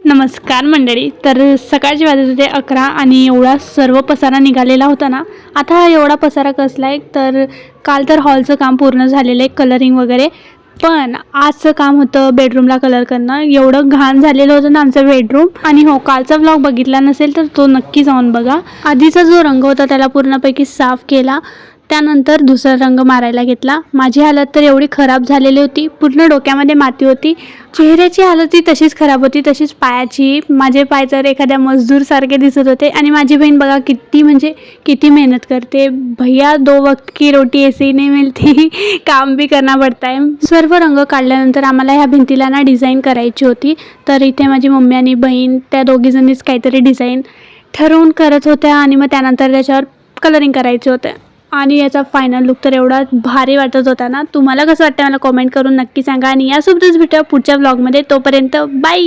नमस्कार मंडळी. तर सकाळचे वाजत होते 11 आणि एवढा सर्व पसारा निघालेला होता ना. आता हा एवढा पसारा कसला आहे, तर काल तर हॉलचं काम पूर्ण झालेलं आहे, कलरिंग वगैरे. पण आजचं काम होतं बेडरूमला कलर करणं. एवढं घाण झालेलं होतं ना आमचं बेडरूम. आणि हो, कालचा व्लॉग बघितला नसेल तर तो नक्की जाऊन बघा. आधीचा जो रंग होता त्याला पूर्णपैकी साफ केला, त्यानंतर दुसरा रंग मारायला घेतला. माझी हालत तर एवढी खराब झालेली होती, पूर्ण डोक्यामध्ये माती होती. चेहऱ्याची हालत ही तशीच खराब होती, तशीच पायाची. माझे पाय तर एखाद्या मजदूरसारखे दिसत होते. आणि माझी बहीण बघा किती मेहनत करते. भैया 2 वक्त की रोटी ऐसी नहीं मिलती, काम भी करना पड़ता है. सर्व रंग काढल्यानंतर आम्हाला ह्या भिंतीला ना डिझाईन करायची होती. तर इथे माझी मम्मी आणि बहीण त्या दोघीजणीच काहीतरी डिझाईन ठरवून करत होत्या आणि मग त्यानंतर त्याच्यावर कलरिंग करायचे होते. आणि याचा फायनल लुक तर एवढा भारी वाटत होता ना. तुम्हाला कसं वाटतं मला कमेंट करून नक्की सांगा. आणि यासोबतच भेटूया पुढच्या व्लॉगमध्ये. तोपर्यंत बाय.